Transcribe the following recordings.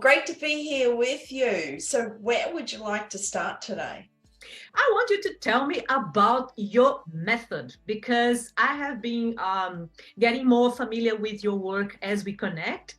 great to be here with you. So where would you like to start today? I want you to tell me about your method because I have been getting more familiar with your work as we connect.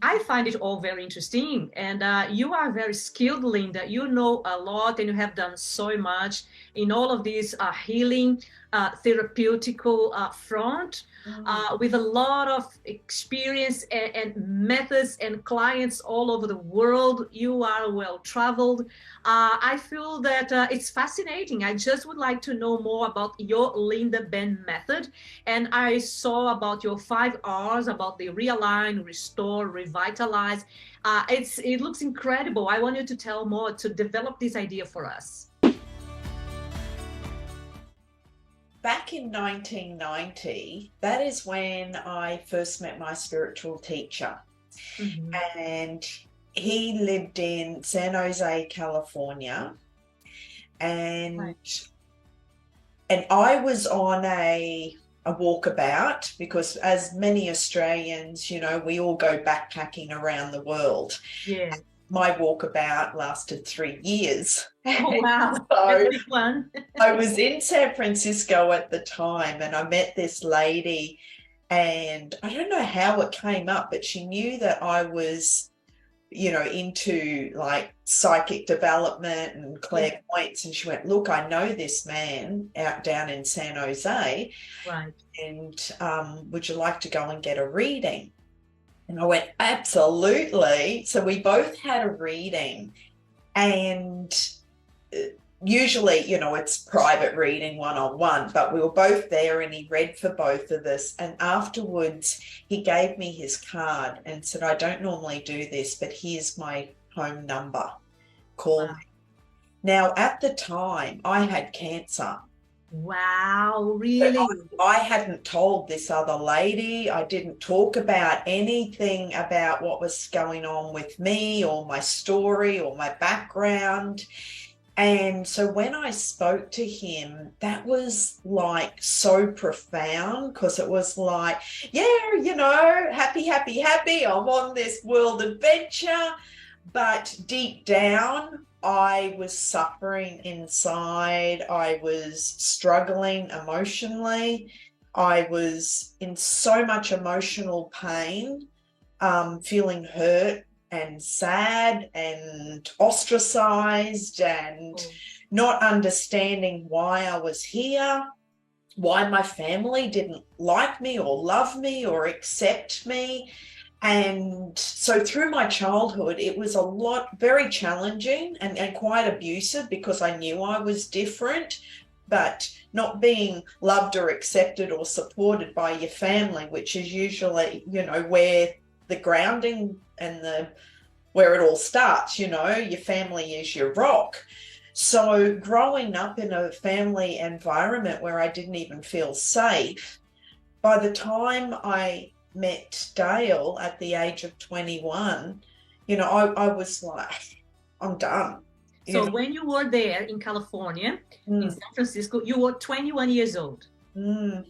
I find it all very interesting, and you are very skilled, Linda. You know a lot, and you have done so much in all of this healing, therapeutical front, Mm. with a lot of experience and methods and clients all over the world. You are well traveled. I feel that it's fascinating. I just would like to know more about your Linda BENN method. And I saw about your 5 R's, about the realign, restore, revitalize. It looks incredible. I want you to tell more to develop this idea for us. Back in 1990, that is when I first met my spiritual teacher. Mhm. And he lived in San Jose, California. And Right. and I was on a walkabout because, as many Australians, we all go backpacking around the world. Yeah. My walkabout lasted 3 years. Oh, wow. That's So a big one. I was in San Francisco at the time, and I met this lady, and I don't know how it came up, but she knew that I was, into like psychic development and Yeah. clairvoyance. And she went, "Look, I know this man out down in San Jose, Right. and would you like to go and get a reading?" And I went, "Absolutely." So we both had a reading, and usually, it's private reading one-on-one, but we were both there and he read for both of us. And afterwards, he gave me his card and said, "I don't normally do this, but here's my home number. Call Wow. me." Now, at the time, I had cancer. Wow. But Really? I hadn't told this other lady. I didn't talk about anything about what was going on with me or my story or my background. And so when I spoke to him, that was like so profound, because it was like, yeah, happy, happy, happy. I'm on this world adventure. But deep down, I was suffering inside. I was struggling emotionally. I was in so much emotional pain, feeling hurt and sad and ostracized, and Oh, not understanding why I was here, why my family didn't like me or love me or accept me. And so through my childhood, it was a lot, very challenging and quite abusive, because I knew I was different, but not being loved or accepted or supported by your family, which is usually, where the grounding and where it all starts. Your family is your rock. So growing up in a family environment where I didn't even feel safe, by the time I met Dale at the age of 21, I was like, I'm done. You so when you were there in California, in know. San Francisco, you were 21 years old. Mm.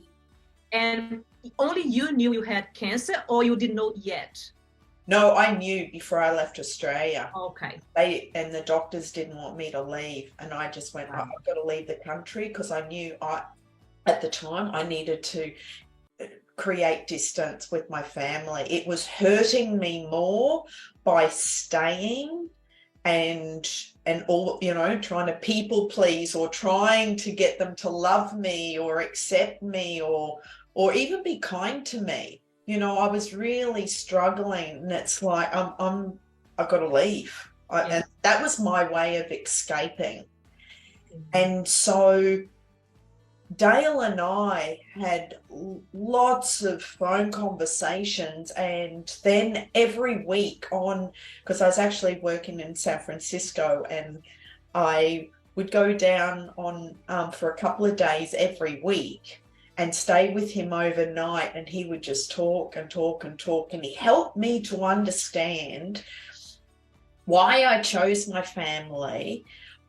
And only you knew you had cancer, or you didn't know yet? No, I knew before I left Australia. Okay. The doctors didn't want me to leave, and I just went, Wow. I've got to leave the country, because I knew at the time I needed to create distance with my family. It was hurting me more by staying and all, trying to people please, or trying to get them to love me or accept me, or even be kind to me. I was really struggling, and it's like I've got to leave. Yeah. And that was my way of escaping. Mhm. And so Dale and I had lots of phone conversations, and then every week because I was actually working in San Francisco, and I would go down on for a couple of days every week and stay with him overnight, and he would just talk and talk and talk, and he helped me to understand why I chose my family.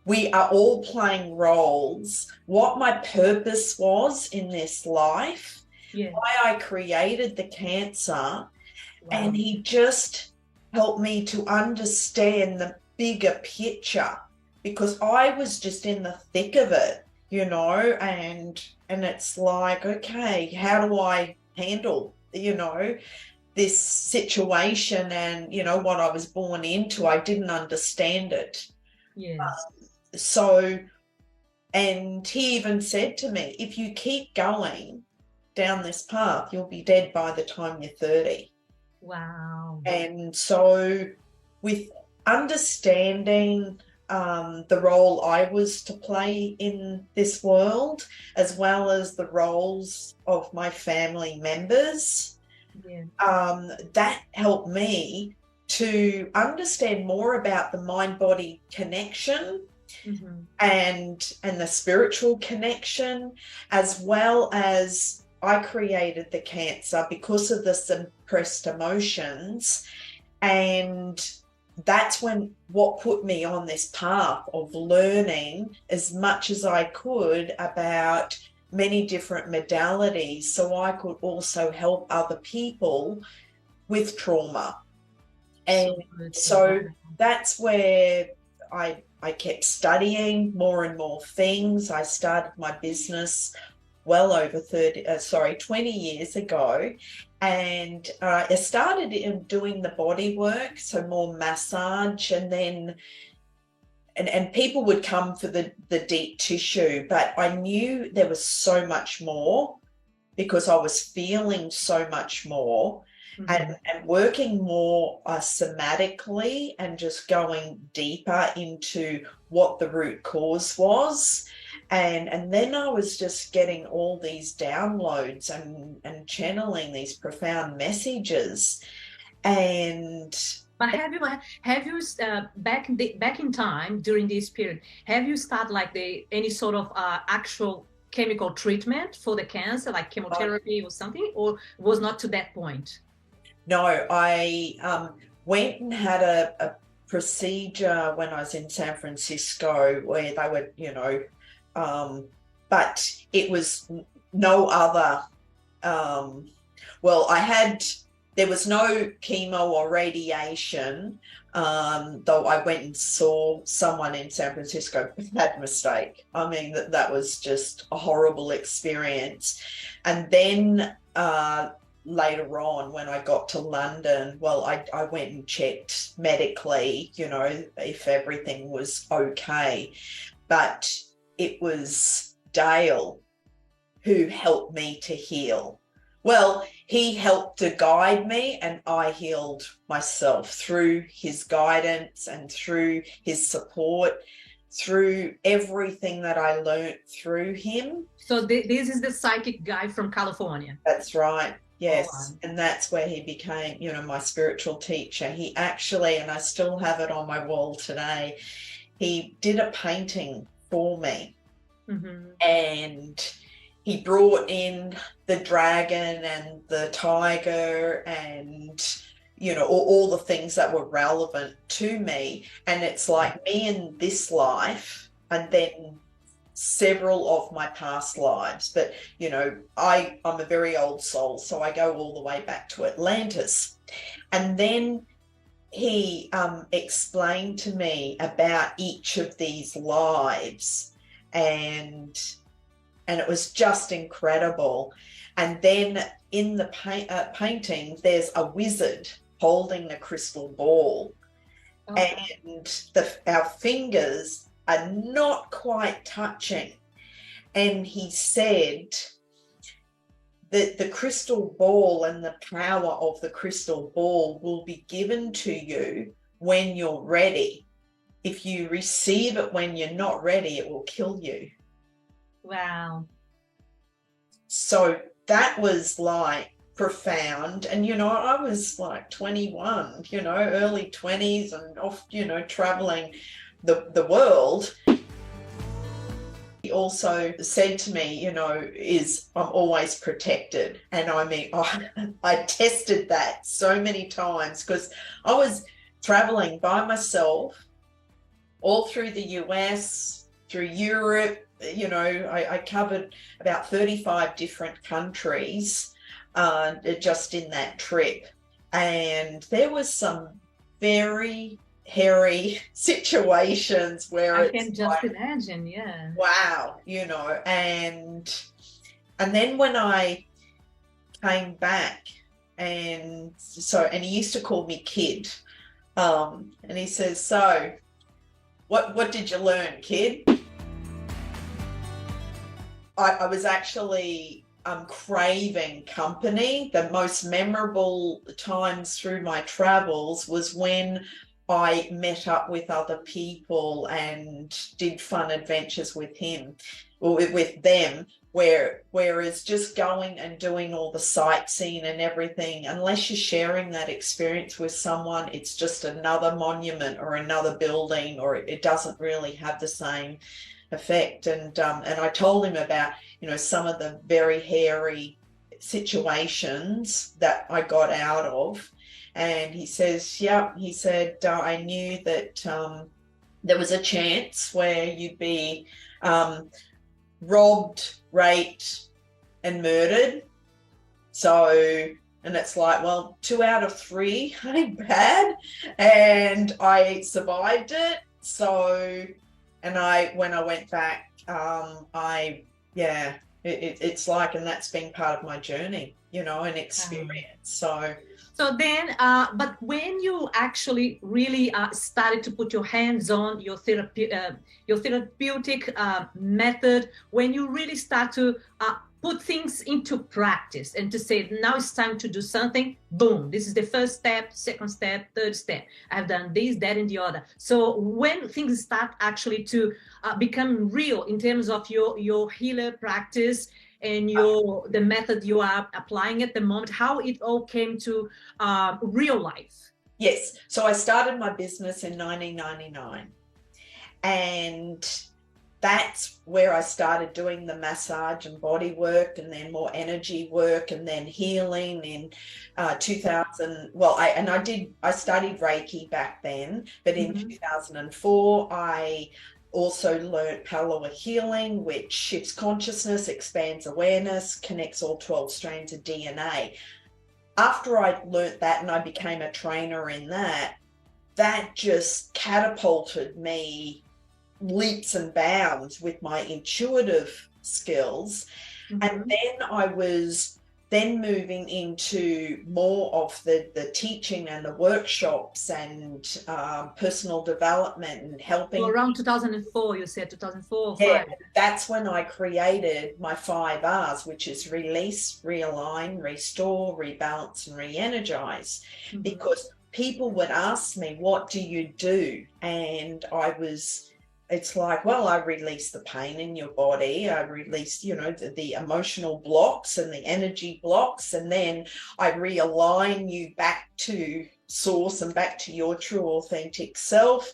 We are all playing roles, what my purpose was in this life, Yeah. why I created the cancer. Wow. And he just helped me to understand the bigger picture, because I was just in the thick of it, you know, and it's like, okay, how do I handle, you know, this situation? And, you know, what I was born into, I didn't understand it. Yes. So, and he even said to me, if you keep going down this path, you'll be dead by the time you're 30. Wow. And so with understanding the role I was to play in this world, as well as the roles of my family members, Yeah. that helped me to understand more about the mind-body connection, and the spiritual connection, as well as I created the cancer because of the suppressed emotions. And that's what put me on this path of learning as much as I could about many different modalities, so I could also help other people with trauma. And so that's where I kept studying more and more things. I started my business well over 20 years ago. And I started in doing the body work, so more massage, and then and people would come for the deep tissue, but I knew there was so much more because I was feeling so much more. And working more somatically and just going deeper into what the root cause was. And then I was just getting all these downloads and channeling these profound messages. But have you back in time during this period, have you started like any sort of actual chemical treatment for the cancer, like chemotherapy or something, or was not to that point? No, I went and had a procedure when I was in San Francisco where they would, you know, but it was no other, well, there was no chemo or radiation, though I went and saw someone in San Francisco who had a mistake. I mean, that was just a horrible experience. And then later on, when I got to London, well, I went and checked medically, you know, if everything was okay. But it was Dale who helped me to heal. Well, he helped to guide me, and I healed myself through his guidance and through his support, through everything that I learned through him. So this is the psychic guy from California. That's right. Yes. Oh, and that's where he became, you know, my spiritual teacher. He actually, and I still have it on my wall today, he did a painting for me. And he brought in the dragon and the tiger and, you know, all the things that were relevant to me. And it's like me in this life and then several of my past lives. But, you know, I'm a very old soul, so I go all the way back to Atlantis. And then he explained to me about each of these lives, and it was just incredible. And then in the painting, there's a wizard holding the crystal ball. And our fingers are not quite touching. And he said that the crystal ball and the power of the crystal ball will be given to you when you're ready. If you receive it when you're not ready, it will kill you. Wow. So that was like profound. And, you know, I was like 21, you know, early 20s and off, you know, traveling the world. He also said to me, you know, I'm always protected. And I mean, I tested that so many times because I was traveling by myself all through the US, through Europe. You know, I covered about 35 different countries just in that trip. And there was some very hairy situations where I it's can just like, imagine, yeah. wow, and then when I came back, and he used to call me kid, and he says, so what did you learn, kid? I was actually craving company. The most memorable times through my travels was when I met up with other people and did fun adventures with him or with them, whereas just going and doing all the sightseeing and everything, unless you're sharing that experience with someone, it's just another monument or another building, or it doesn't really have the same effect. And I told him about, some of the very hairy situations that I got out of. And he says, yeah, he said, I knew that there was a chance where you'd be robbed, raped, and murdered. So, and it's like, well, 2 out of 3 ain't bad. And I survived it. So, and when I went back, it's like, and that's been part of my journey, an experience. So then, but when you actually really started to put your hands on your therapeutic method, when you really start to put things into practice and to say, now it's time to do something, boom, this is the first step, second step, third step. I've done this, that, and the other. So when things start actually to become real in terms of your healer practice and the method you are applying at the moment, how it all came to real life. Yes. So I started my business in 1999, and that's where I started doing the massage and body work, and then more energy work, and then healing in 2000. Well, I studied Reiki back then, but in 2004, I also learned Palawa healing, which shifts consciousness, expands awareness, connects all 12 strands of DNA. After I learned that and I became a trainer in that just catapulted me leaps and bounds with my intuitive skills. And then I was moving into more of the teaching and the workshops and personal development and helping. So around 2004, you said 2004. Yeah, that's when I created my 5 R's, which is release, realign, restore, rebalance, and re-energize. Because people would ask me, what do you do? And it's like, well, I release the pain in your body. I release, the emotional blocks and the energy blocks. And then I realign you back to source and back to your true authentic self,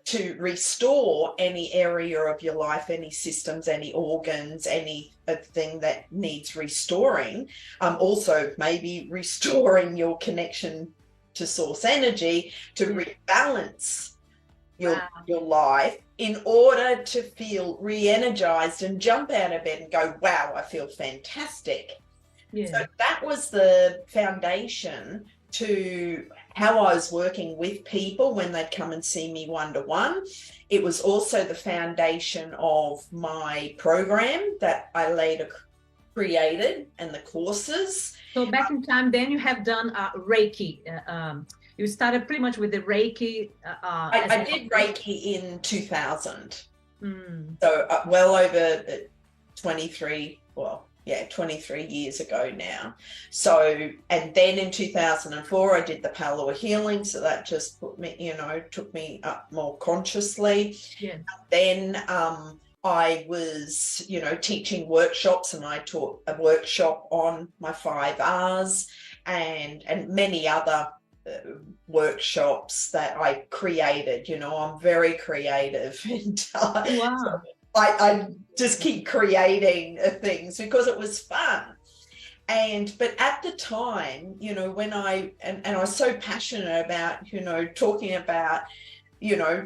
to restore any area of your life, any systems, any organs, anything that needs restoring. Also maybe restoring your connection to source energy, to rebalance your life in order to feel re-energized and jump out of bed and go, wow, I feel fantastic. So that was the foundation to how I was working with people when they'd come and see me one-to-one. It was also the foundation of my program that I later created and the courses. So back in time, then you have done Reiki. You started pretty much with the Reiki. I did Reiki in 2000. So well over 23 years ago now. So, and then in 2004, I did the Palawa healing. So that just put me, took me up more consciously. Then I was, teaching workshops, and I taught a workshop on my 5 R's and many other workshops that I created. I'm very creative, and so I just keep creating things because it was fun. But at the time, when I was so passionate about, talking about,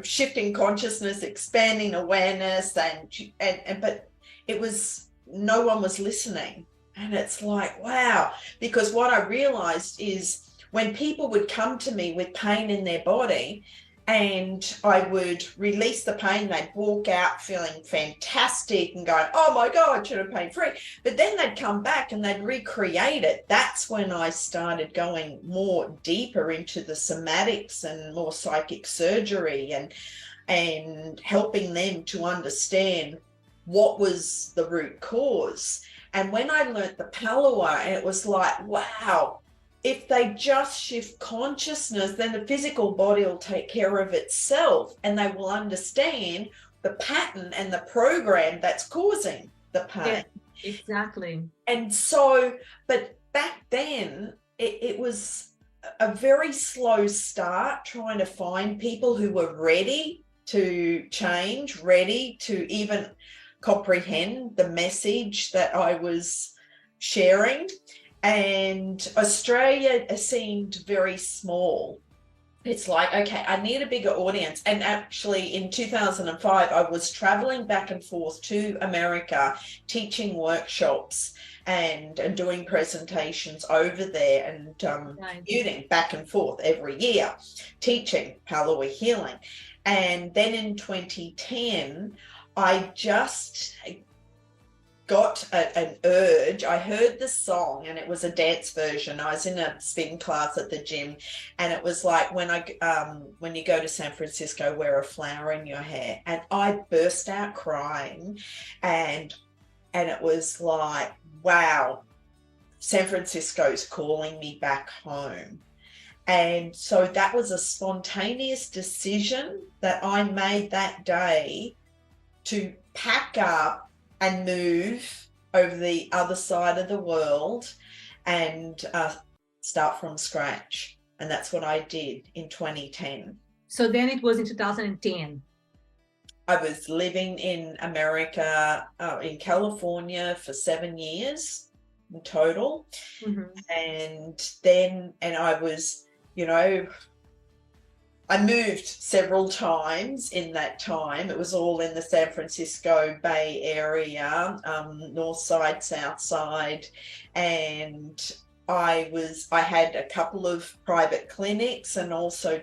shifting consciousness, expanding awareness, but it was, no one was listening. And it's like, wow, because what I realized is when people would come to me with pain in their body and I would release the pain, they'd walk out feeling fantastic and going, oh my God, should have pain free. But then they'd come back and they'd recreate it. That's when I started going more deeper into the somatics and more psychic surgery and helping them to understand what was the root cause. And when I learnt the Palua, it was like, wow, if they just shift consciousness, then the physical body will take care of itself and they will understand the pattern and the program that's causing the pain. Yeah, exactly. And so, but back then, it was a very slow start trying to find people who were ready to change, ready to even comprehend the message that I was sharing. And Australia seemed very small. It's like, okay, I need a bigger audience. And actually in 2005, I was traveling back and forth to America, teaching workshops and doing presentations over there and commuting back and forth every year, teaching Palua healing. And then in 2010, I just got an urge. I heard the song and it was a dance version. I was in a spin class at the gym and it was like when you go to San Francisco, wear a flower in your hair. And I burst out crying and it was like, wow, San Francisco's calling me back home. And so that was a spontaneous decision that I made that day to pack up and move over the other side of the world and start from scratch. And that's what I did in 2010. So then it was in 2010. I was living in America, in California for 7 years in total. And I was, I moved several times in that time. It was all in the San Francisco Bay Area, north side, south side. And I had a couple of private clinics and also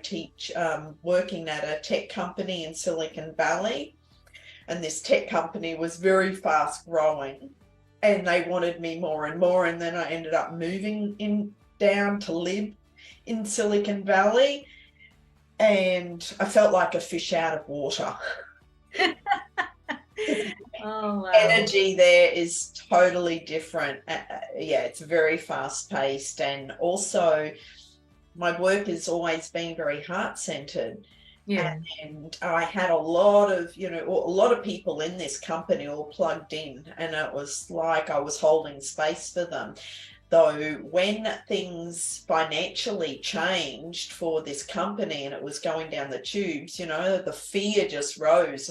working at a tech company in Silicon Valley. And this tech company was very fast growing and they wanted me more and more. And then I ended up moving down to live in Silicon Valley. And I felt like a fish out of water. Oh, wow. Energy there is totally different. It's very fast paced. And also my work has always been very heart centered. Yeah. And I had a lot of people in this company all plugged in, and it was like I was holding space for them. Though when things financially changed for this company and it was going down the tubes, the fear just rose.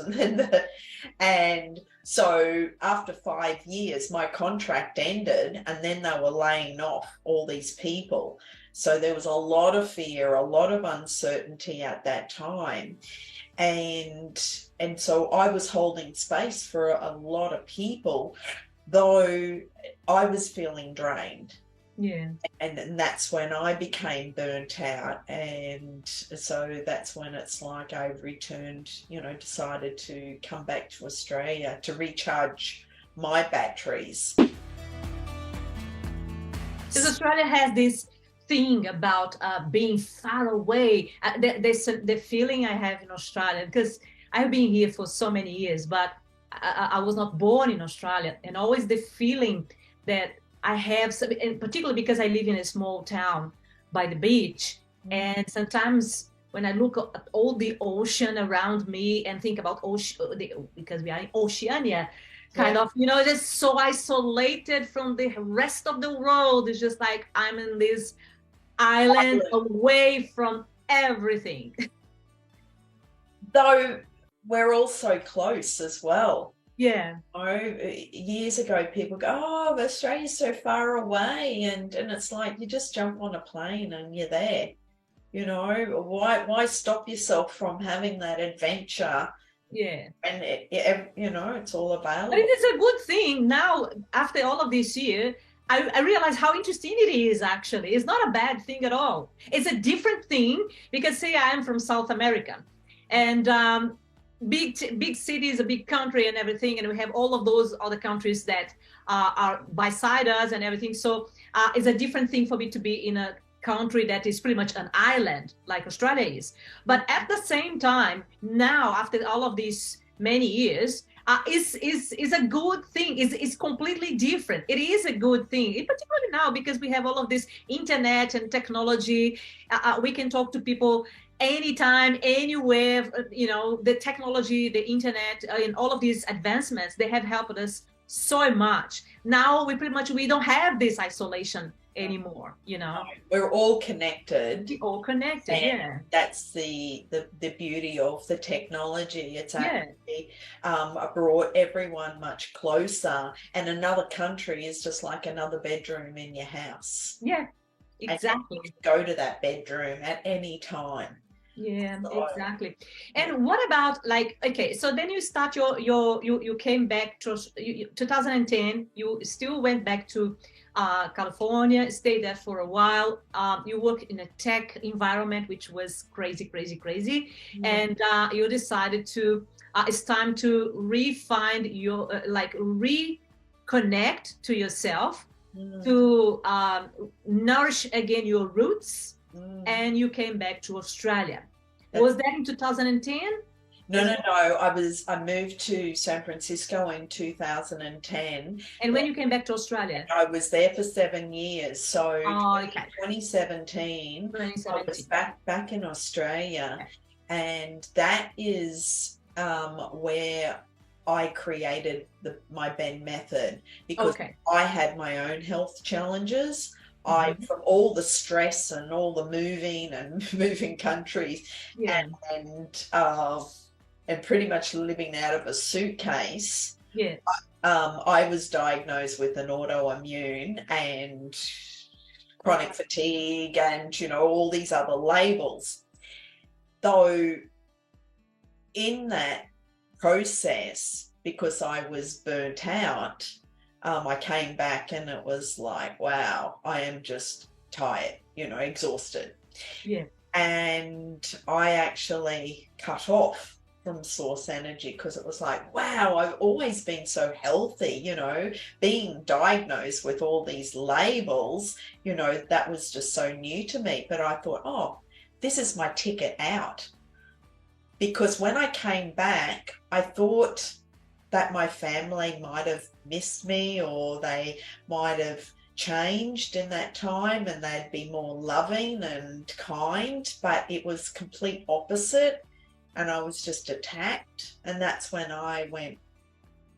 And so after 5 years, my contract ended and then they were laying off all these people. So there was a lot of fear, a lot of uncertainty at that time. And so I was holding space for a lot of people, though I was feeling drained. Yeah. And that's when I became burnt out. And so that's when it's like I returned, decided to come back to Australia to recharge my batteries. Because Australia has this thing about being far away. There's the feeling I have in Australia, because I've been here for so many years, but I was not born in Australia, and always the feeling that I have, and particularly because I live in a small town by the beach, and sometimes when I look at all the ocean around me and think about ocean, because we are in Oceania, kind of, just so isolated from the rest of the world. It's just like I'm in this island away from everything. Though we're all so close as well. Yeah. Years ago, people go, oh, Australia's so far away. And it's like, you just jump on a plane and you're there. Why stop yourself from having that adventure? Yeah. And, it's all available. But it is a good thing now, after all of this year, I realize how interesting it is, actually. It's not a bad thing at all. It's a different thing because, say, I am from South America, and big cities, a big country and everything, and we have all of those other countries that are beside us and everything. So it's a different thing for me to be in a country that is pretty much an island like Australia is. But at the same time, now after all of these many years, is a good thing. Is completely different. It is a good thing, particularly now because we have all of this internet and technology. We can talk to people anytime, anywhere. You know, the technology, the internet, and all of these advancements, they have helped us so much. Now we don't have this isolation anymore. You know, we're all connected. All connected, yeah. That's the beauty of the technology. It's actually brought everyone much closer, and another country is just like another bedroom in your house. Yeah, exactly. And you can go to that bedroom at any time. Yeah, so, exactly. And what about, like, okay, so then you start you came back to 2010, you still went back to California, stayed there for a while. You worked in a tech environment, which was crazy. And you decided to, it's time to re-find your, reconnect to yourself, to nourish again your roots. And you came back to Australia. Was that in 2010? No. I moved to San Francisco in 2010. And when you came back to Australia? I was there for 7 years. So 2017, I was back in Australia. Okay. And that is where I created my BENN Method, because I had my own health challenges. From all the stress and all the moving countries, and pretty much living out of a suitcase. Yeah. I was diagnosed with an autoimmune and chronic fatigue and, you know, all these other labels. Though in that process, because I was burnt out, I came back and it was like, wow, I am just tired, you know, exhausted. Yeah. And I actually cut off from Source Energy because it was like, wow, I've always been so healthy, you know, being diagnosed with all these labels, you know, that was just so new to me. But I thought, oh, this is my ticket out. Because when I came back, I thought that my family might have missed me, or they might have changed in that time and they'd be more loving and kind, but it was complete opposite, and I was just attacked. And that's when I went,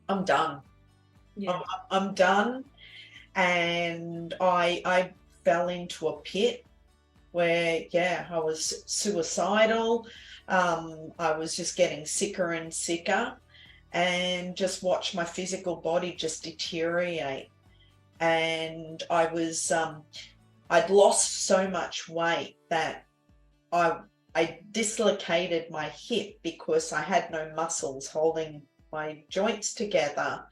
I'm done. Yeah. I'm done. And I fell into a pit where, I was suicidal. I was just getting sicker and sicker, and just watched my physical body just deteriorate. And I was, I'd lost so much weight that I dislocated my hip because I had no muscles holding my joints together.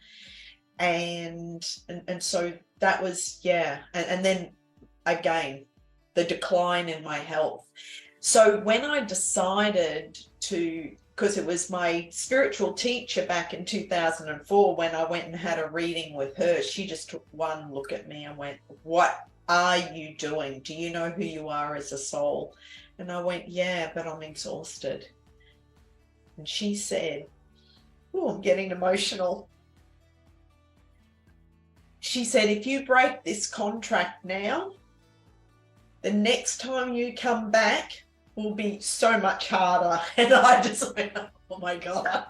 And so that was, and then again, the decline in my health. So when I decided to, because it was my spiritual teacher back in 2004, when I went and had a reading with her, she just took one look at me and went, what are you doing? Do you know who you are as a soul? And I went, yeah, but I'm exhausted. And she said, oh, I'm getting emotional. She said, if you break this contract now, the next time you come back will be so much harder. And I just went, oh my God,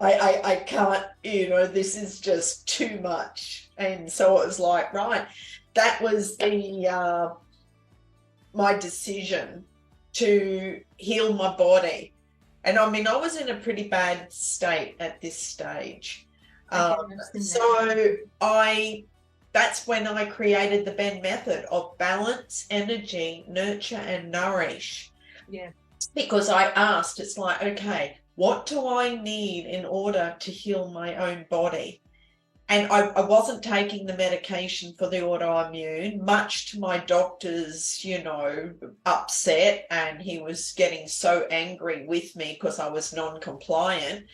I can't, you know, this is just too much. And so it was like, right, that was the my decision to heal my body. And I mean, I was in a pretty bad state at this stage. So that's when I created the BENN Method of balance, energy, nurture, and nourish. Yeah. Because I asked, it's like, okay, what do I need in order to heal my own body? And I wasn't taking the medication for the autoimmune, much to my doctor's, upset. And he was getting so angry with me because I was non-compliant.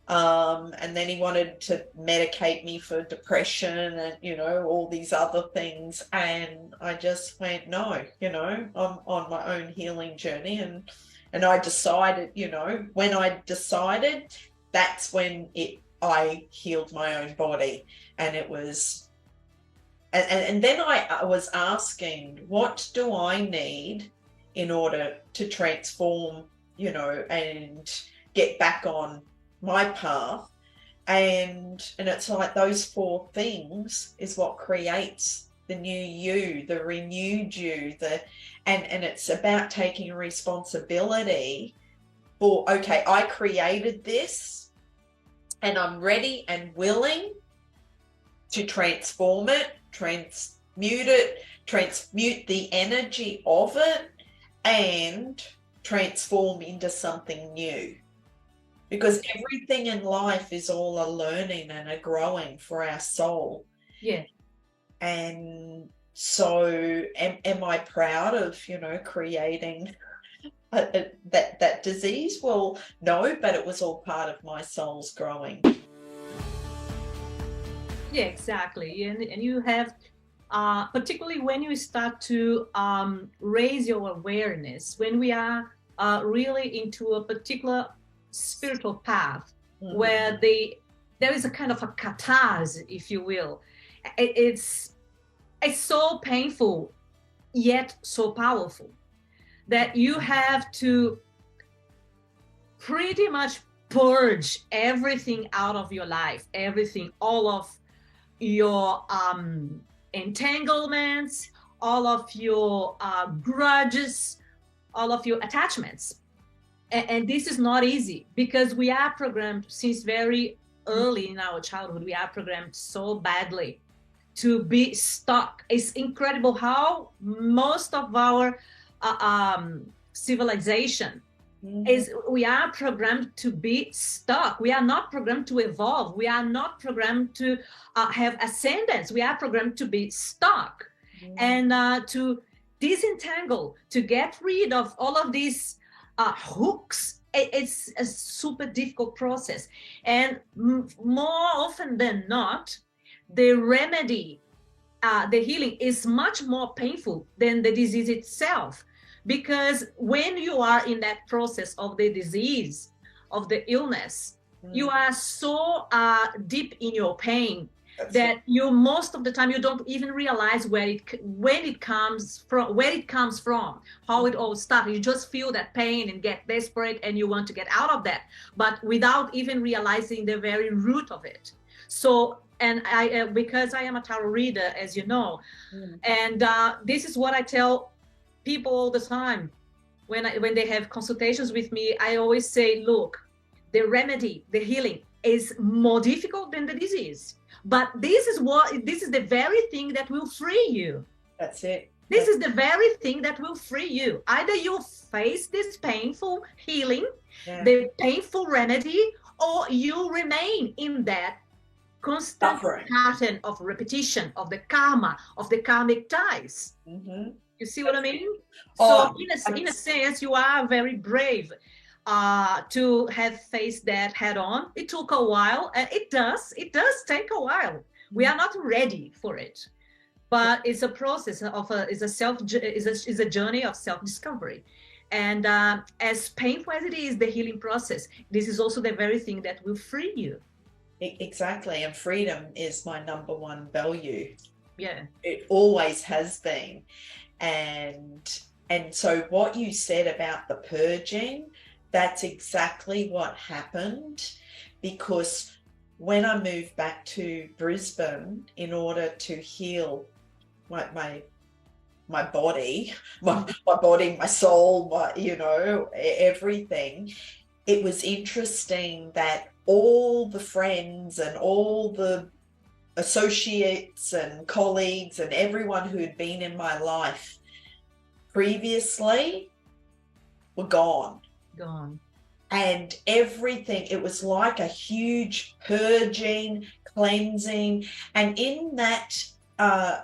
And then he wanted to medicate me for depression and, all these other things. And I just went, no, I'm on my own healing journey. And I decided, when I decided, that's when I healed my own body. And it was, and then I was asking, what do I need in order to transform, and get back on my path? And it's like those 4 things is what creates the new you, the renewed you, and it's about taking responsibility for, okay, I created this, and I'm ready and willing to transform it, transmute the energy of it, and transform into something new. Because everything in life is all a learning and a growing for our soul. Yeah. And so am I proud of, creating that disease? Well, no, but it was all part of my soul's growing. Yeah, exactly. And you have, particularly when you start to raise your awareness, when we are really into a particular spiritual path, where there is a kind of a catharsis, if you will. It's so painful, yet so powerful, that you have to pretty much purge everything out of your life, all of your entanglements, all of your grudges, all of your attachments. And this is not easy, because we are programmed since very early in our childhood. We are programmed so badly to be stuck. It's incredible how most of our civilization is, we are programmed to be stuck. We are not programmed to evolve. We are not programmed to have ascendance. We are programmed to be stuck and to disentangle, to get rid of all of these hooks. It's a super difficult process. And more often than not, the remedy, the healing is much more painful than the disease itself. Because when you are in that process of the disease, of the illness, you are so deep in your pain that you, most of the time, you don't even realize where it comes from, how it all started. You just feel that pain and get desperate and you want to get out of that, but without even realizing the very root of it. So, and I, because I am a tarot reader, as you know, and this is what I tell people all the time when they have consultations with me. I always say, look, the remedy, the healing is more difficult than the disease, but this is the very thing that will free you. That's it. This is the very thing that will free you. Either you face this painful healing, the painful remedy, or you remain in that constant pattern of repetition of the karma, of the karmic ties. You see what I mean? So in a sense, you are very brave to have faced that head on. It took a while, and it does take a while. We are not ready for it, but it's a process of is a journey of self-discovery. And as painful as it is, the healing process, this is also the very thing that will free you. Exactly. And freedom is my number one value. Yeah. It always has been. And so what you said about the purging, that's exactly what happened, because when I moved back to Brisbane in order to heal my body, my soul, everything, it was interesting that all the friends and all the associates and colleagues and everyone who had been in my life previously were gone. and everything, it was like a huge purging, cleansing. And in that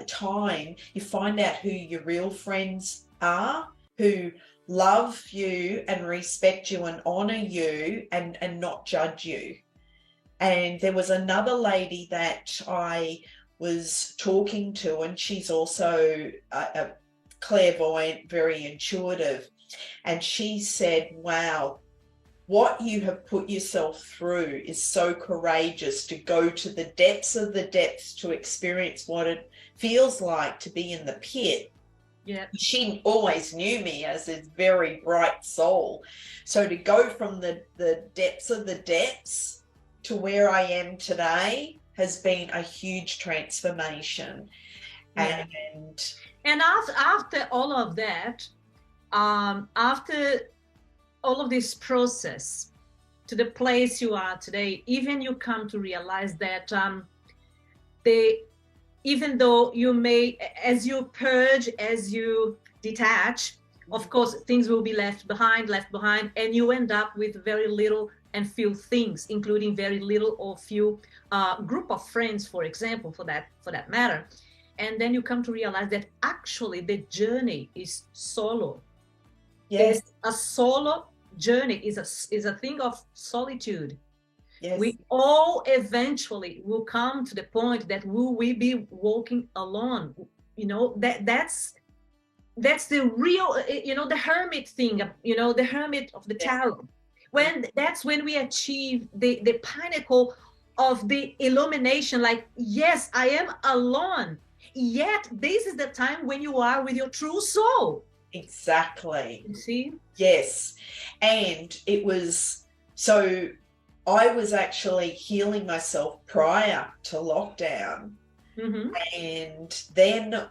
time, you find out who your real friends are, who love you and respect you and honor you and not judge you. And there was another lady that I was talking to, and she's also a clairvoyant, very intuitive. And she said, wow, what you have put yourself through is so courageous, to go to the depths of the depths to experience what it feels like to be in the pit. Yeah. She always knew me as this very bright soul. So to go from the depths of the depths to where I am today has been a huge transformation. Yeah. And after all of that, after all of this process to the place you are today, even you come to realize that even though you may, as you purge, as you detach, of course, things will be left behind, and you end up with very little and few things, including very little or few group of friends, for example, for that matter. And then you come to realize that actually the journey is solo. yes, It's a solo journey, is a thing of solitude. yes, We all eventually will come to the point that we will be walking alone. You know, that's the real, you know, the hermit thing, you know, the hermit of the tarot. That's when we achieve the pinnacle of the illumination, like, yes, I am alone. Yet this is the time when you are with your true soul. exactly. You see? Yes. And it was, so I was actually healing myself prior to lockdown. Mm-hmm. And then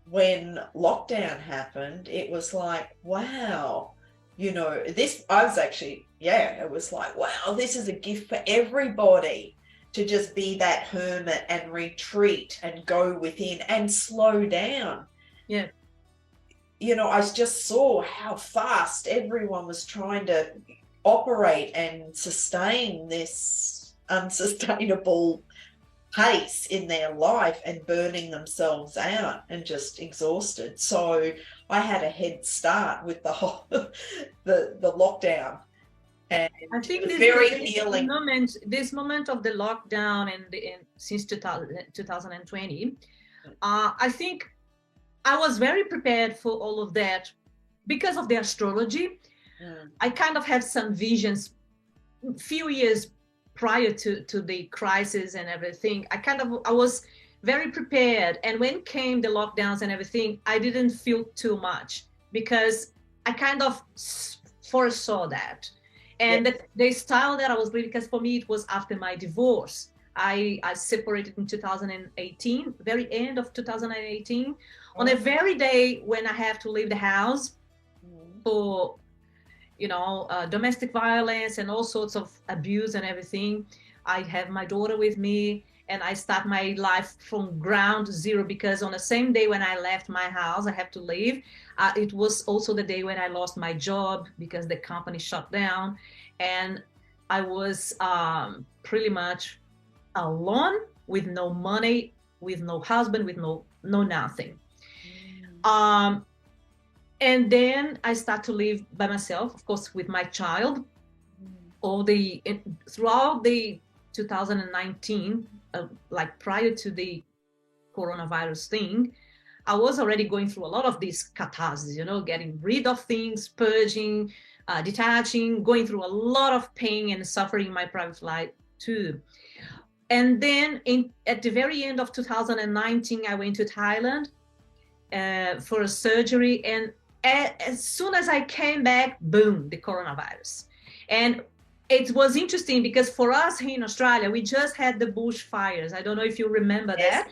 when lockdown happened, it was like, wow, you know, this, I was actually, yeah, it was like, wow, this is a gift for everybody, to just be that hermit and retreat and go within and slow down. Yeah. You know, I just saw how fast everyone was trying to operate and sustain this unsustainable pace in their life and burning themselves out and just exhausted. So I had a head start with the whole the lockdown. And I think this moment of the lockdown and since 2020, I think I was very prepared for all of that because of the astrology. I kind of have some visions few years prior to the crisis and everything. I was very prepared. And when came the lockdowns and everything, I didn't feel too much because I kind of foresaw that. And the style that I was living, because for me, it was after my divorce. I separated in 2018, very end of 2018, on a very day when I have to leave the house for, you know, domestic violence and all sorts of abuse and everything. I have my daughter with me, and I start my life from ground zero, because on the same day when I left my house, I have to leave. It was also the day when I lost my job because the company shut down, and I was pretty much alone, with no money, with no husband, with no nothing. And then I start to live by myself, of course, with my child. Throughout the 2019, like prior to the coronavirus thing, I was already going through a lot of these catharsis, you know, getting rid of things, purging, detaching, going through a lot of pain and suffering in my private life too. And then at the very end of 2019, I went to Thailand for a surgery. And as soon as I came back, boom, the coronavirus. And it was interesting because for us here in Australia, we just had the bushfires. I don't know if you remember that,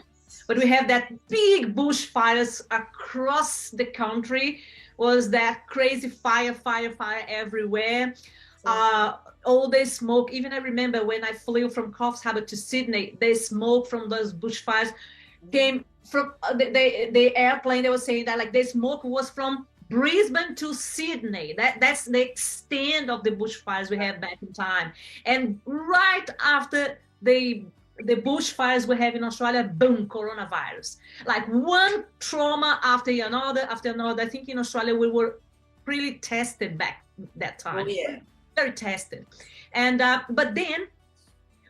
but we have that big bushfires across the country. Was that crazy fire everywhere. All the smoke. Even I remember when I flew from Coffs Harbour to Sydney, the smoke from those bushfires came from the airplane. They were saying that like the smoke was from Brisbane to Sydney. That's the extent of the bushfires we have back in time. And right after the bushfires we have in Australia, boom, coronavirus. Like one trauma after another, after another. I think in Australia we were really tested back that time. Oh, yeah. Very tested. And but then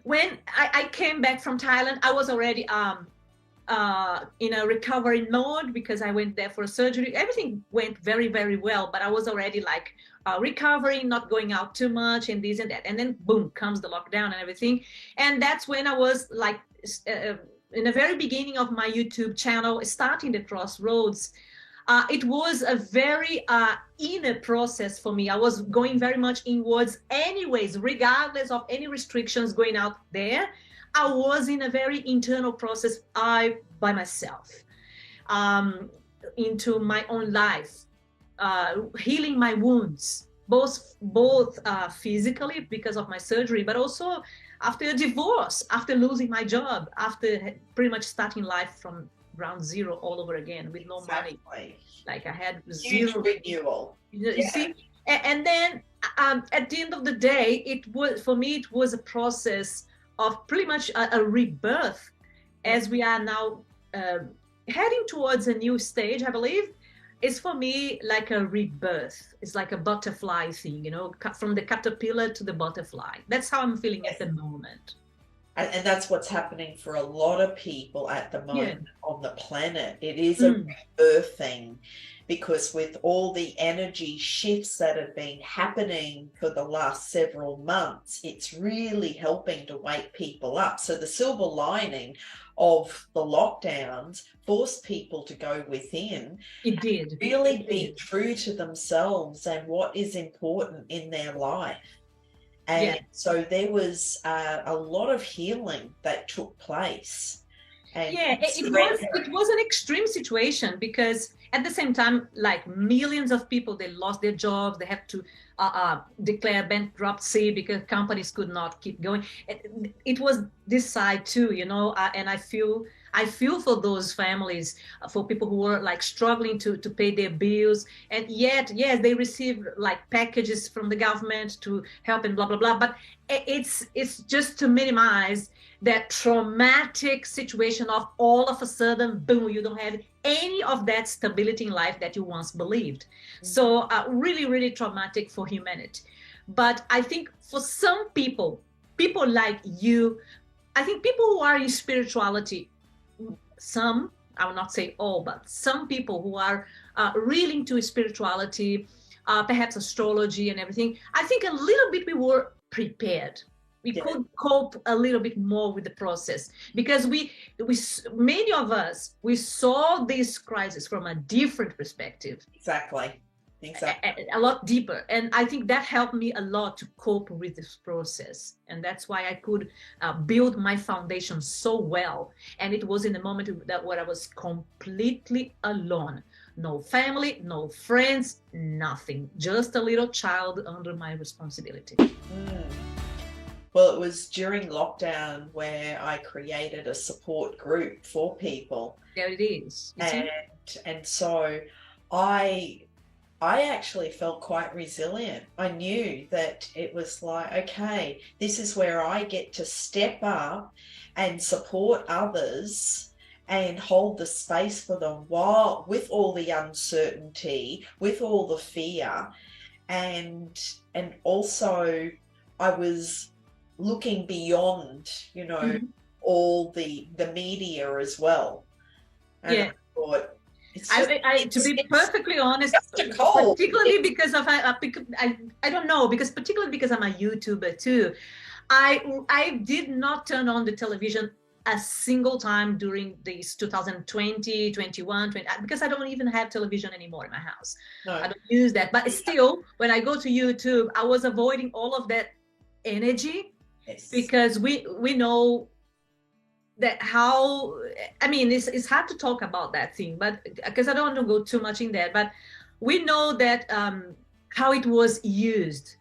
when I came back from Thailand, I was already in a recovery mode because I went there for surgery. Everything went very, very well, but I was already like recovering, not going out too much and this and that. And then boom, comes the lockdown and everything. And that's when I was like in the very beginning of my YouTube channel, starting the Crossroads. It was a very inner process for me. I was going very much inwards anyways, regardless of any restrictions going out there. I was in a very internal process, by myself, into my own life, healing my wounds, both physically because of my surgery, but also after a divorce, after losing my job, after pretty much starting life from ground zero all over again with no money. Like I had zero renewal. You see, and then at the end of the day, it was a process of pretty much a rebirth, as we are now heading towards a new stage. I believe it's for me like a rebirth. It's like a butterfly thing, you know, from the caterpillar to the butterfly. That's how I'm feeling at the moment. And that's what's happening for a lot of people at the moment on the planet. It is a rebirthing, because with all the energy shifts that have been happening for the last several months, it's really helping to wake people up. So the silver lining of the lockdowns forced people to go within. It did. Really be true to themselves and what is important in their life. And so there was a lot of healing that took place. And it was an extreme situation, because at the same time, like millions of people, they lost their jobs. They had to declare bankruptcy because companies could not keep going. It was this side too, you know, and I feel for those families, for people who were like struggling to pay their bills, and yet, yes, they received like packages from the government to help and blah, blah, blah. But it's just to minimize that traumatic situation of all of a sudden, boom, you don't have any of that stability in life that you once believed. So really, really traumatic for humanity. But I think for some people like you, I think people who are in spirituality, some, I will not say all, but some people who are really into spirituality, perhaps astrology and everything, I think a little bit we were prepared. We could cope a little bit more with the process, because many of us, we saw this crisis from a different perspective. Exactly. A lot deeper. And I think that helped me a lot to cope with this process. And that's why I could build my foundation so well. And it was in the moment where I was completely alone. No family, no friends, nothing. Just a little child under my responsibility. Well, it was during lockdown where I created a support group for people. There it is. And so I actually felt quite resilient. I knew that it was like, okay, this is where I get to step up and support others and hold the space for them while with all the uncertainty, with all the fear. And also I was looking beyond, you know, all the media as well. And I thought, to be perfectly honest, particularly because of I don't know, because particularly because I'm a YouTuber too, I did not turn on the television a single time during these 2020, 21, 20, because I don't even have television anymore in my house. No. I don't use that. But still, when I go to YouTube, I was avoiding all of that energy, because we know that how, I mean, it's hard to talk about that thing, but because I don't want to go too much in there, but we know that how it was used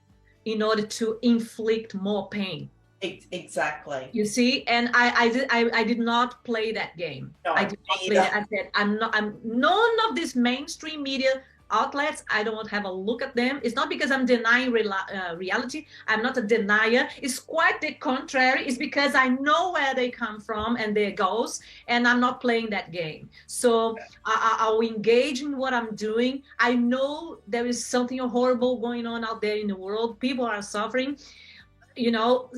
in order to inflict more pain. Exactly. You see, and I did not play that game. No, I did not play that. I said, I'm none of this mainstream media outlets. I don't have a look at them. It's not because I'm denying reality. I'm not a denier. It's quite the contrary. It's because I know where they come from and their goals, and I'm not playing that game. So I'll engage in what I'm doing. I know there is something horrible going on out there in the world. People are suffering. You know,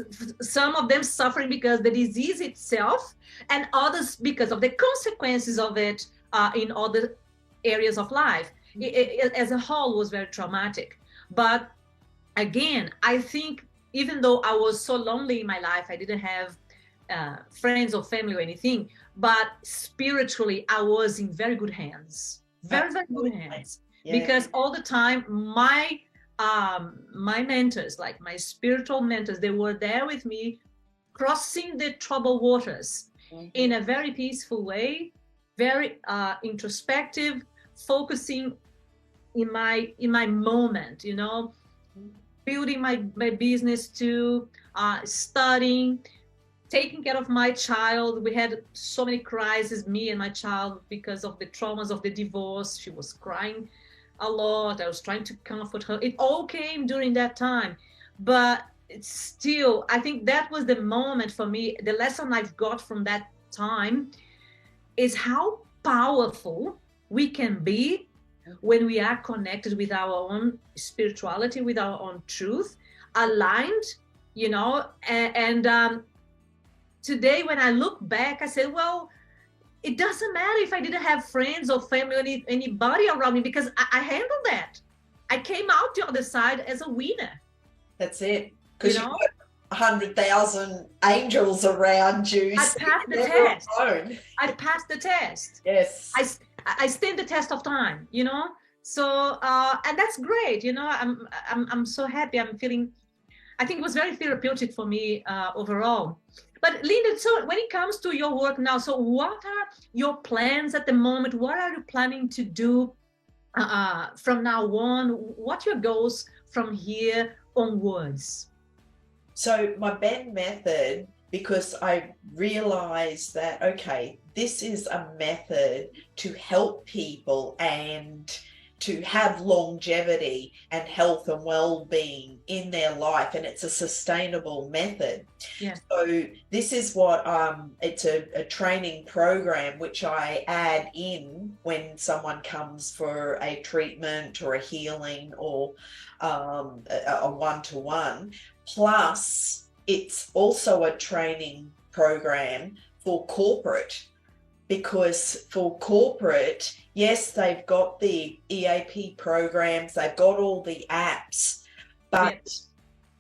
some of them suffering because the disease itself, and others because of the consequences of it in other areas of life. It, as a whole, was very traumatic. But again, I think even though I was so lonely in my life, I didn't have friends or family or anything, but spiritually, I was in very good hands, very, very good hands. Yeah. Because all the time, my mentors, like my spiritual mentors, they were there with me, crossing the troubled waters in a very peaceful way, very introspective, focusing in my moment, you know, building my business too, studying, taking care of my child. We had so many crises, me and my child, because of the traumas of the divorce. She was crying a lot. I was trying to comfort her. It all came during that time. But it's still, I think that was the moment for me. The lesson I've got from that time is how powerful we can be when we are connected with our own spirituality, with our own truth, aligned, you know. And today, when I look back, I said, well, it doesn't matter if I didn't have friends or family or anybody around me, because I handled that. I came out the other side as a winner. That's it. Because you got 100,000 angels around you. I passed the test. I passed the test. Yes. I stand the test of time, you know. So and that's great, you know. I'm so happy. I'm feeling. I think it was very therapeutic for me overall. But Linda, so when it comes to your work now, so what are your plans at the moment? What are you planning to do from now on? What are your goals from here onwards? So my BENN Method, because I realized that, okay, this is a method to help people and to have longevity and health and well-being in their life, and it's a sustainable method. Yeah. So this is what it's a training program which I add in when someone comes for a treatment or a healing or a one-to-one. Plus, it's also a training program for corporate, because for corporate, yes, they've got the EAP programs, they've got all the apps, but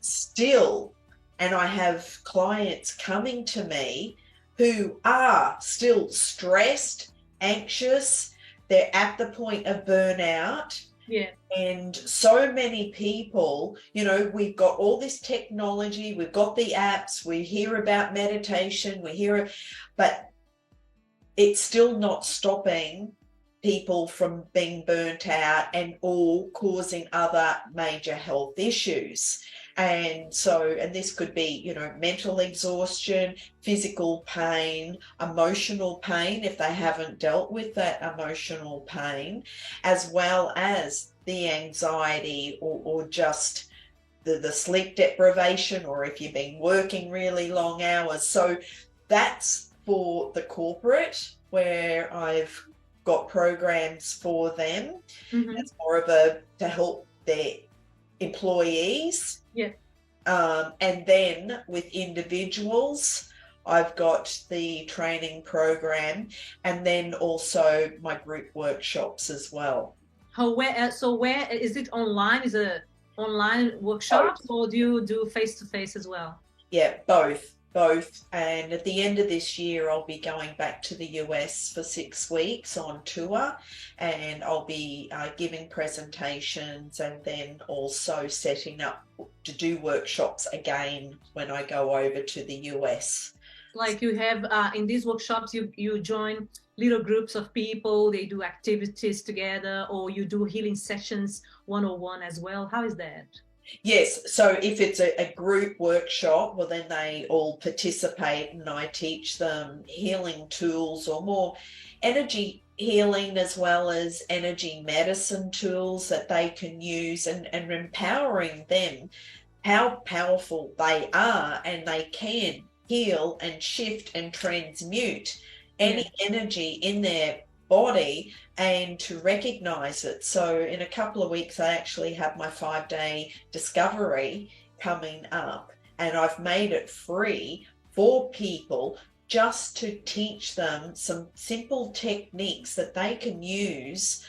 still, and I have clients coming to me who are still stressed, anxious, they're at the point of burnout. Yeah. And so many people, you know, we've got all this technology, we've got the apps, we hear about meditation, but it's still not stopping people from being burnt out and or causing other major health issues. And so, and this could be, you know, mental exhaustion, physical pain, emotional pain, if they haven't dealt with that emotional pain, as well as the anxiety or just the sleep deprivation, or if you've been working really long hours. So that's for the corporate, where I've got programs for them. It's more of to help their employees. Yeah. And then with individuals, I've got the training program, and then also my group workshops as well. Where is it online? Is it online workshops, or do you do face-to-face as well? Yeah, both. And at the end of this year, I'll be going back to the US for 6 weeks on tour, and I'll be giving presentations and then also setting up to do workshops again when I go over to the US. Like you have in these workshops, you join little groups of people, they do activities together, or you do healing sessions one-on-one as well. How is that? Yes, so if it's a group workshop, well, then they all participate and I teach them healing tools or more energy healing as well as energy medicine tools that they can use, and empowering them how powerful they are, and they can heal and shift and transmute any energy in their body, and to recognize it. So in a couple of weeks, I actually have my 5-day discovery coming up, and I've made it free for people just to teach them some simple techniques that they can use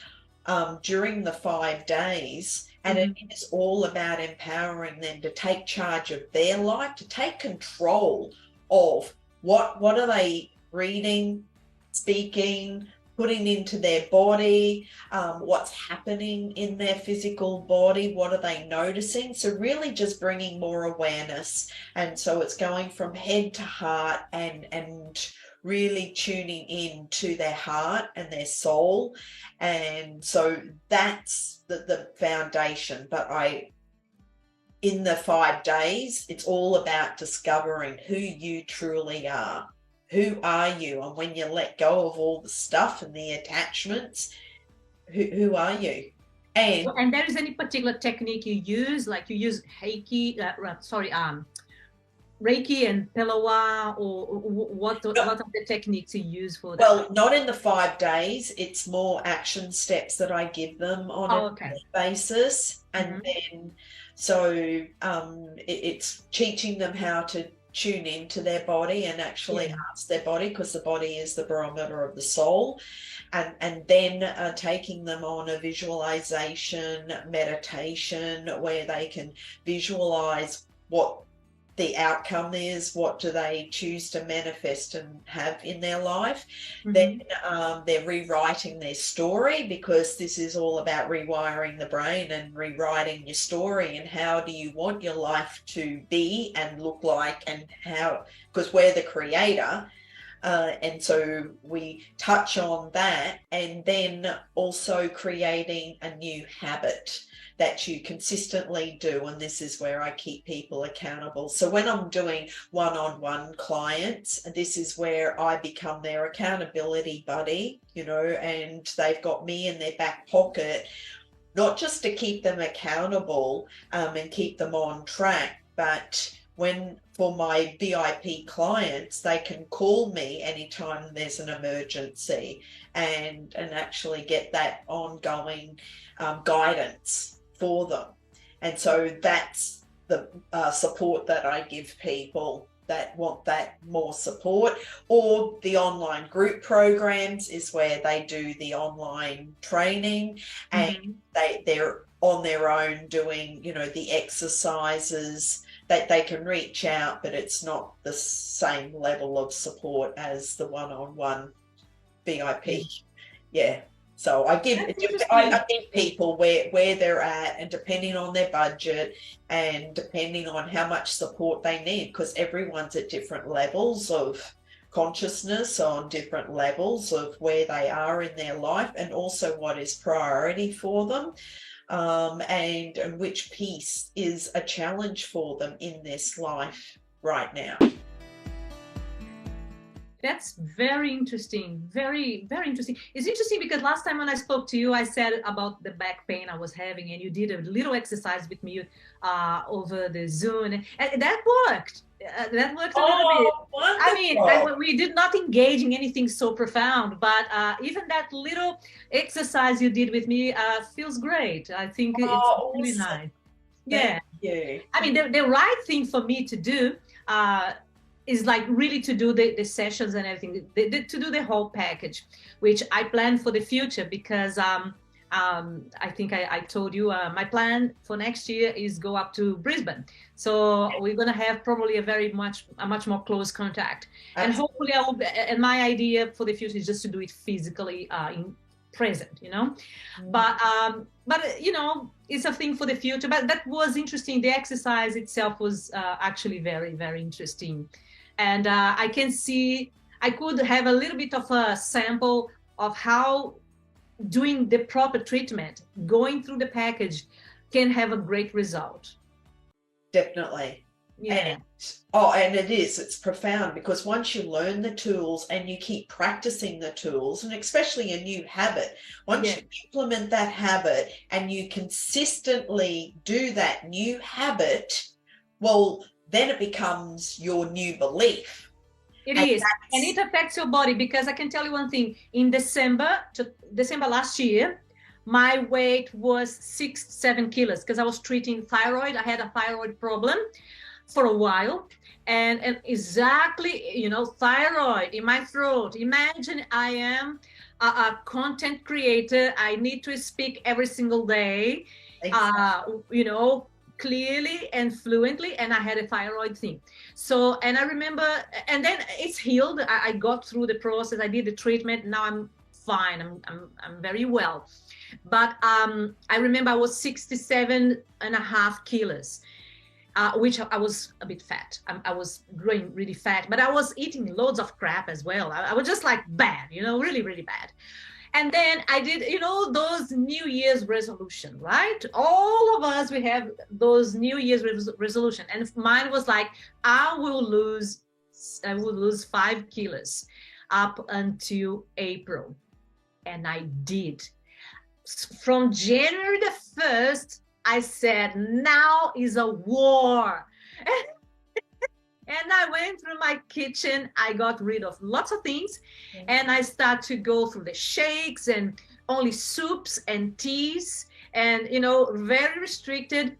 during the 5 days. And it is all about empowering them to take charge of their life, to take control of what are they reading, speaking, putting into their body, what's happening in their physical body, what are they noticing. So really just bringing more awareness. And so it's going from head to heart, and really tuning in to their heart and their soul. And so that's the foundation. But in the 5 days, it's all about discovering who you truly are. Who are you? And when you let go of all the stuff and the attachments, who are you? And there is any particular technique you use, like you use Reiki, Reiki and Pelawa, or what are the techniques you use for that? Well, not in the 5 days. It's more action steps that I give them on a daily basis. And then, so it's teaching them how to tune into their body and actually ask their body, because the body is the barometer of the soul, and then taking them on a visualization meditation where they can visualize what the outcome is, what do they choose to manifest and have in their life. Then they're rewriting their story, because this is all about rewiring the brain and rewriting your story, and how do you want your life to be and look like, and how, because we're the creator. And so we touch on that, and then also creating a new habit that you consistently do. And this is where I keep people accountable. So when I'm doing one-on-one clients, this is where I become their accountability buddy, and they've got me in their back pocket, not just to keep them accountable and keep them on track, but for my VIP clients, they can call me anytime there's an emergency, and actually get that ongoing guidance for them. And so that's the support that I give people that want that more support. Or the online group programs is where they do the online training, and they're on their own doing, the exercises, that they can reach out, but it's not the same level of support as the one-on-one VIP. So I give people where they're at, and depending on their budget and depending on how much support they need, because everyone's at different levels of consciousness, on different levels of where they are in their life, and also what is priority for them. And which piece is a challenge for them in this life right now. That's very interesting. Very, very interesting. It's interesting because last time when I spoke to you, I said about the back pain I was having, and you did a little exercise with me over the Zoom, and that worked. That worked a little bit. Wonderful. I mean, we did not engage in anything so profound, but even that little exercise you did with me feels great. I think it's really nice. Thank you. I mean, the right thing for me to do is like really to do the sessions and everything, to do the whole package, which I plan for the future, because I think I told you my plan for next year is go up to Brisbane. So we're going to have probably a much more close contact. And hopefully and my idea for the future is just to do it physically in present, but it's a thing for the future. But that was interesting. The exercise itself was actually very, very interesting. And I can see, I could have a little bit of a sample of how doing the proper treatment, going through the package, can have a great result. Definitely. Yeah. And it's profound, because once you learn the tools and you keep practicing the tools, and especially a new habit, once you implement that habit and you consistently do that new habit, well, then it becomes your new belief. It is. And it affects your body, because I can tell you one thing. In December last year, my weight was 6-7 kilos, because I was treating thyroid. I had a thyroid problem for a while, and exactly, you know, thyroid in my throat. Imagine I am a content creator. I need to speak every single day, you know, clearly and fluently, and I had a thyroid thing. So, and I remember, and then it's healed. I got through the process. I did the treatment. Now I'm fine. I'm very well. But I remember I was 67.5 kilos. Which I was a bit fat. I was growing really fat, but I was eating loads of crap as well. I was just like bad, you know, really, really bad. And then I did, you know, those New Year's resolution, right? All of us, we have those New Year's resolution. And mine was like, I will lose 5 kilos up until April. And I did. From January the 1st, I said, now is a war. And I went through my kitchen. I got rid of lots of things. And I started to go through the shakes and only soups and teas and, you know, very restricted.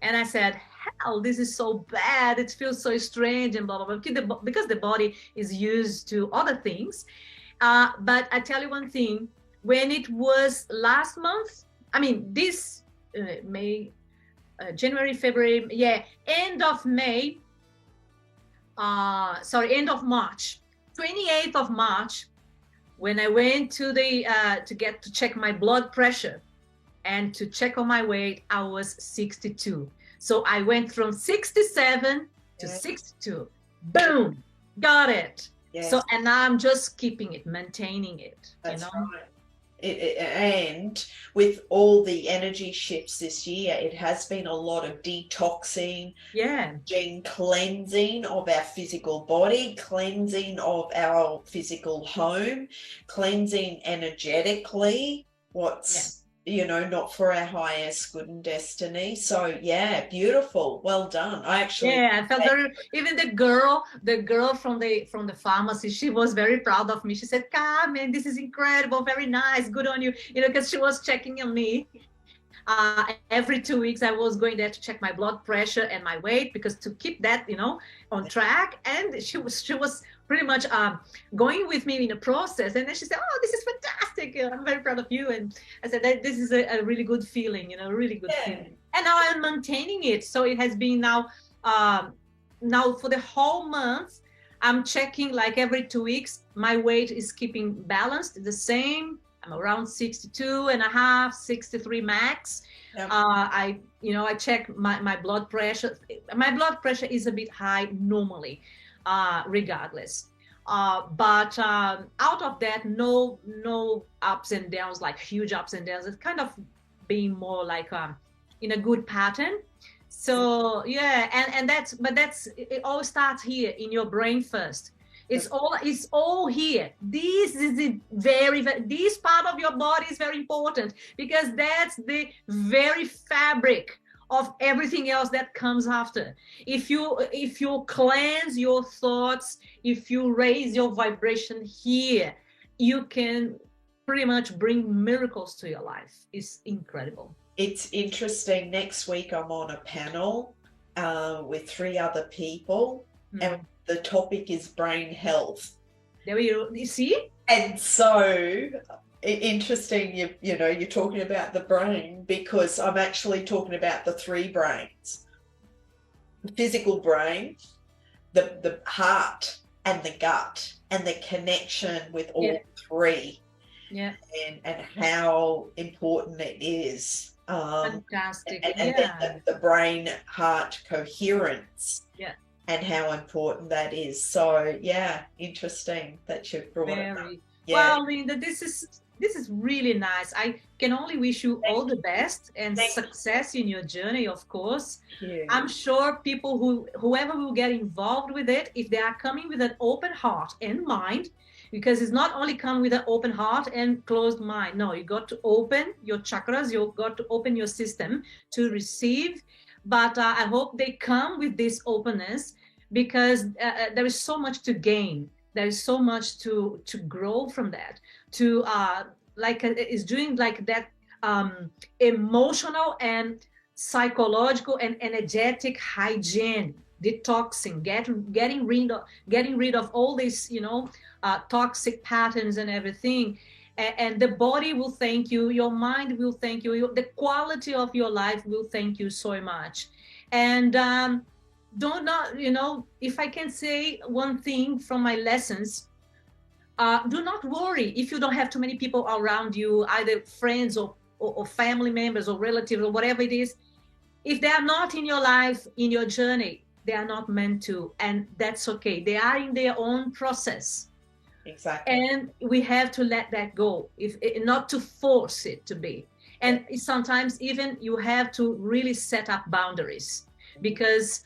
And I said, hell, this is so bad. It feels so strange and blah, blah, blah, because the body is used to other things. But I tell you one thing, when it was last month, I mean, this January, February, end of May, end of March, 28th of March, when I went to the to check my blood pressure and to check on my weight, I was 62. So I went from 67 to 62. Boom, got it. Yes. So, and now I'm just keeping it, maintaining it. That's right. And with all the energy shifts this year, it has been a lot of detoxing, cleansing of our physical body, cleansing of our physical home, cleansing energetically you know, not for our highest good and destiny. So yeah, beautiful, well done. I felt very, even the girl from the pharmacy, she was very proud of me. She said, Carmen, this is incredible, very nice, good on you, you know, because she was checking on me. Every 2 weeks I was going there to check my blood pressure and my weight, because to keep that, you know, on track. And she was pretty much going with me in the process. And then she said, oh, this is fantastic, I'm very proud of you. And I said, this is a really good feeling, you know, really good feeling. And now I'm maintaining it. So it has been now for the whole month, I'm checking like every 2 weeks. My weight is keeping balanced, the same. I'm around 62.5, 63 max. I check my blood pressure. My blood pressure is a bit high normally, regardless. But out of that, no ups and downs, like huge ups and downs. It's kind of being more like in a good pattern. So yeah, and that's it all starts here in your brain first. It's all here. This is this part of your body is very important, because that's the very fabric of everything else that comes after. If you cleanse your thoughts, if you raise your vibration here, you can pretty much bring miracles to your life. It's incredible. It's interesting. Next week I'm on a panel with 3 other people, and the topic is brain health. There you see? And so interesting, you know, you're talking about the brain, because I'm actually talking about the 3 brains. The physical brain, the heart, and the gut, and the connection with all 3. Yeah. And how important it is. Fantastic. And then the brain heart coherence. Yeah. And how important that is. So yeah, interesting that you've brought it up. Well, Linda, this is This is really nice. I can only wish you all the best and success in your journey, of course. I'm sure people whoever will get involved with it, if they are coming with an open heart and mind, because it's not only come with an open heart and closed mind. No, you got to open your chakras, you got to open your system to receive. But I hope they come with this openness, because there is so much to gain. There is so much to grow from that. To is doing like that emotional and psychological and energetic hygiene, detoxing, getting rid of all these, toxic patterns and everything. And the body will thank you, your mind will thank you, the quality of your life will thank you so much. And don't not, if I can say one thing from my lessons, do not worry if you don't have too many people around you, either friends or family members or relatives or whatever it is. If they are not in your life, in your journey, they are not meant to, and that's okay. They are in their own process. Exactly. And we have to let that go, not to force it to be. And sometimes even you have to really set up boundaries, because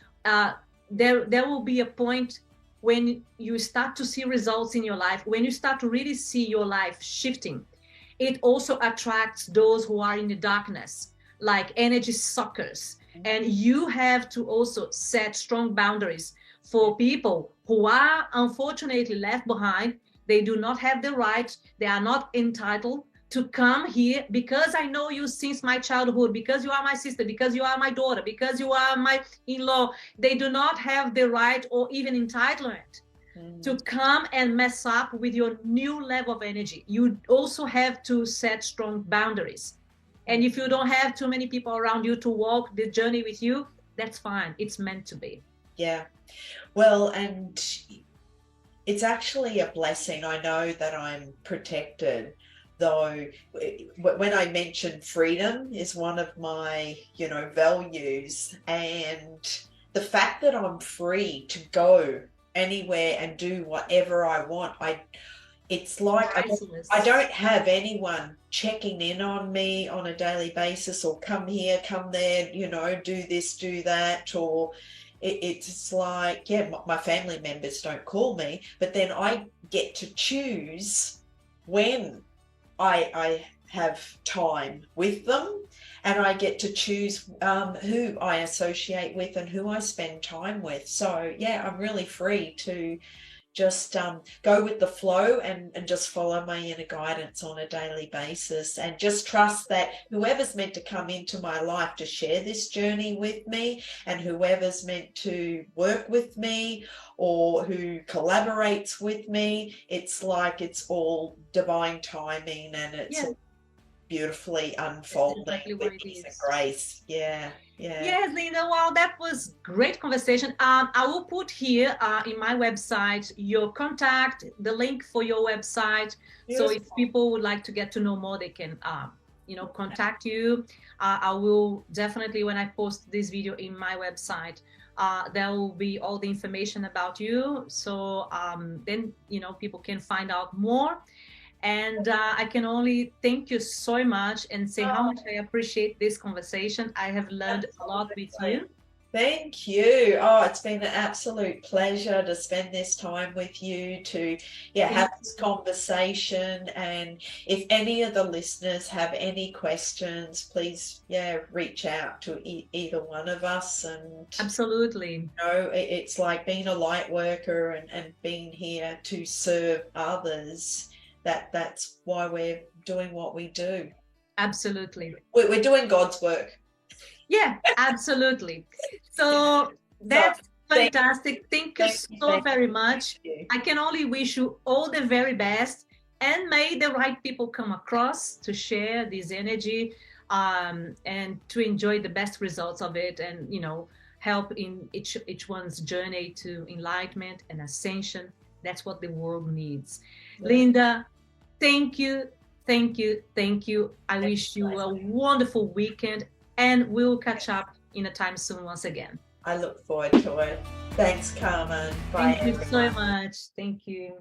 there will be a point when you start to see results in your life, when you start to really see your life shifting. It also attracts those who are in the darkness, like energy suckers. And you have to also set strong boundaries for people who are unfortunately left behind. They do not have the right, they are not entitled to come here because I know you since my childhood, because you are my sister, because you are my daughter, because you are my in-law. They do not have the right or even entitlement to come and mess up with your new level of energy. You also have to set strong boundaries. And if you don't have too many people around you to walk the journey with you, that's fine. It's meant to be. Yeah. Well, and it's actually a blessing. I know that I'm protected, though. When I mentioned freedom is one of my, values, and the fact that I'm free to go anywhere and do whatever I want, it's like I don't have anyone checking in on me on a daily basis, or come here, come there, do this, do that, or it's like, my family members don't call me, but then I get to choose when I have time with them, and I get to choose who I associate with and who I spend time with. So I'm really free to just go with the flow and just follow my inner guidance on a daily basis, and just trust that whoever's meant to come into my life to share this journey with me, and whoever's meant to work with me or who collaborates with me, it's like it's all divine timing, and it's beautifully unfolding. Exactly what it is. Grace. Yes, Linda, well, that was great conversation. I will put here in my website your contact, the link for your website. So if people would like to get to know more, they can contact you. I will definitely, when I post this video in my website, there will be all the information about you. So then people can find out more. And I can only thank you so much and say how much I appreciate this conversation. I have learned a lot with you. Thank you. Oh, it's been an absolute pleasure to spend this time with you, to have this conversation. And if any of the listeners have any questions, please reach out to either one of us. And absolutely, it's like being a light worker and being here to serve others. That's why we're doing what we do. Absolutely. We're doing God's work. Yeah, absolutely. So that's fantastic. Thank you so very much. I can only wish you all the very best, and may the right people come across to share this energy and to enjoy the best results of it, and help in each one's journey to enlightenment and ascension. That's what the world needs. Linda, thank you. I wish you a wonderful weekend, and we'll catch up in a time soon once again. I look forward to it. Thanks, Carmen. Bye. Thank you so much. Thank you.